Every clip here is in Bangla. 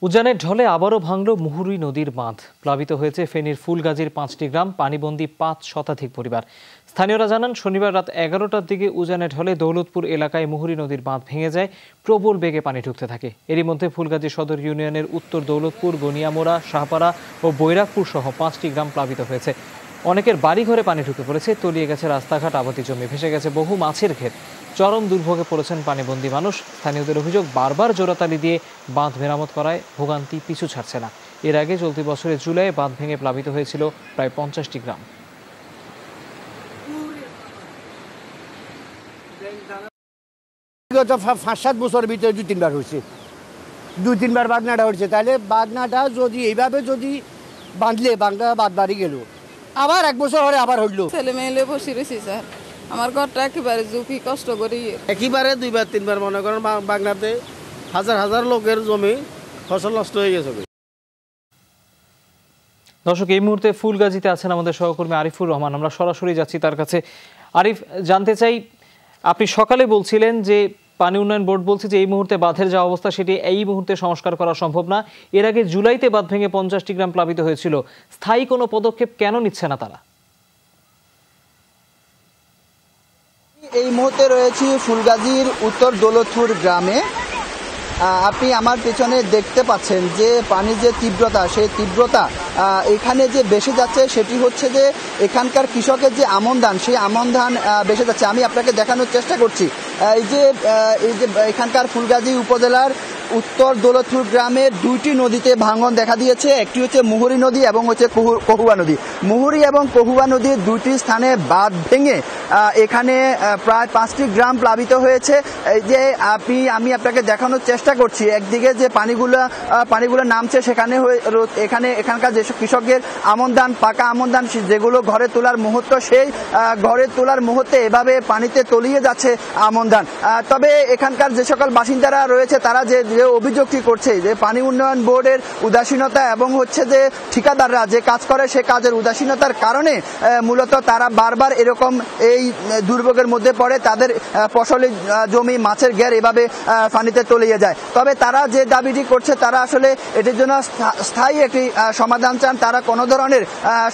উজানের ঢলে আবারও ভাঙল মুহুরী নদীর বাঁধ। প্লাবিত হয়েছে ফেনীর ফুলগাজীর ৫টি গ্রাম, পানিবন্দী ৫ শতাধিক পরিবার। স্থানীয়রা জানান, শনিবার রাত ১১টার দিকে উজানের ঢলে দৌলতপুর এলাকায় মুহুরী নদীর বাঁধ ভেঙে যায়। প্রবল বেগে পানি ঢুকতে থাকে। এরই মধ্যে ফুলগাজী সদর ইউনিয়নের উত্তর দৌলতপুর, গনিয়ামোড়া, শাহপাড়া ও বৈরাকপুর সহ ৫টি গ্রাম প্লাবিত হয়েছে। অনেকের বাড়িঘরে পানি ঢুকে পড়েছে, তলিয়ে গেছে রাস্তাঘাট, আবাদি জমি, ভেসে গেছে বহু মাছের ক্ষেত। চরম দুর্ভোগে পড়েছেন পানিবন্দী মানুষ। স্থানীয়দের অভিযোগ, বারবার জোড়াতালি দিয়ে বাঁধ মেরামত করায় ভোগান্তি পিছু ছাড়ছে না। এর আগে চলতি বছরের জুলাই বাঁধ ভেঙে প্লাবিত হয়েছিল প্রায় ৫০টি গ্রাম। গত ৫-৭ বছর ভিতরে ২-৩ বার হয়েছে, ২-৩ বার বাগনাটা হচ্ছে। তাহলে বাগনাটা যদি এইভাবে যদি বাঁধলে বাংলা বাদ বাড়ি গেল, আবার ১ বছর হলে আবার হইলো। ছেলে মেয়েলে বসে রয়েছি স্যার, আমার ঘরটা একেবারে ঝুঁকি কষ্ট করি। একেবারে ২-৩ বার মনে করেন বাগনাতে হাজার হাজার লোকের জমি ফসল নষ্ট হয়ে গেছে। দর্শক, এই মুহূর্তে ফুলগাজীতে আছেন আমাদের সহকর্মী আরিফুর রহমান। আমরা সরাসরি যাচ্ছি তার কাছে। আরিফ, জানতে চাই, আপনি সকালে বলছিলেন যে পানি উন্নয়ন বোর্ড বলছে যে এই মুহূর্তে বাঁধের যা অবস্থা সেটি এই মুহূর্তে সংস্কার করা সম্ভব না। এর আগে জুলাইতে বাঁধ ভেঙে ৫০টি গ্রাম প্লাবিত হয়েছিল। স্থায়ী কোনো পদক্ষেপ কেন নিচ্ছে না তারা? এই মুহূর্তে রয়েছি ফুলগাজীর উত্তর দৌলতপুর গ্রামে। আপনি আমার পেছনে দেখতে পাচ্ছেন যে পানির যে তীব্রতা, সেই তীব্রতা এখানে যে বেশি যাচ্ছে সেটি হচ্ছে যে এখানকার কৃষকের যে আমন ধান, সেই আমন ধান বেশি যাচ্ছে। আমি আপনাকে দেখানোর চেষ্টা করছি। এই যে এখানকার ফুলগাজী উপজেলার উত্তর দৌলতপুর গ্রামের ২টি নদীতে ভাঙন দেখা দিয়েছে। একটি হচ্ছে মুহুরী নদী এবং হচ্ছে কহুয়া নদী। মুহুরী এবং কহুয়া নদীর 2টি স্থানে বাঁধ ভেঙে এখানে প্রায় 5টি গ্রাম প্লাবিত হয়েছে। এই যে আমি আপনাকে দেখানোর চেষ্টা করছি, একদিকে যে পানিগুলো নামছে, এখানকার যেসব কৃষকের আমন ধান, পাকা আমন ধান যেগুলো ঘরে তোলার মুহূর্ত, সেই ঘরে তোলার মুহূর্তে এভাবে পানিতে তলিয়ে যাচ্ছে আমন ধান। তবে এখানকার যে সকল বাসিন্দারা রয়েছে তারা যে অভিযোগটি করছে যে পানি উন্নয়ন বোর্ডের উদাসীনতা এবং হচ্ছে যে ঠিকাদাররা যে কাজ করে সে কাজের উদাসীনতার কারণে মূলত তারা বারবার এরকম এই দুর্ভোগের মধ্যে পড়ে। তাদের ফসলি জমি, মাছের ঘের এভাবে পানিতে তলিয়ে যায়। তবে তারা যে দাবিটি করছে, তারা আসলে এটির জন্য স্থায়ী একটি সমাধান চান। তারা কোনো ধরনের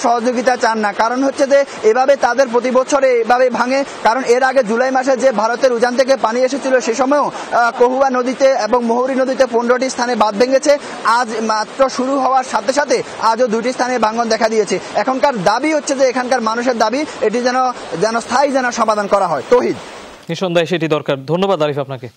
সহযোগিতা চান না। কারণ হচ্ছে যে এভাবে তাদের প্রতি বছরে এভাবে ভাঙে। কারণ এর আগে জুলাই মাসে যে ভারতের উজান থেকে পানি এসেছিল, সে সময়ও কহুয়া নদীতে এবং মুহুরী নদীতে 15টি স্থানে বাঁধ ভেঙেছে। আজ মাত্র শুরু হওয়ার সাথে সাথে আজও 2টি স্থানে ভাঙন দেখা দিয়েছে। এখনকার দাবি হচ্ছে যে এখানকার মানুষের দাবি এটি যেন স্থায়ী সমাধান করা হয়। তৌহিদ, নিঃসন্দেহে সেটি দরকার। ধন্যবাদ আরিফ আপনাকে।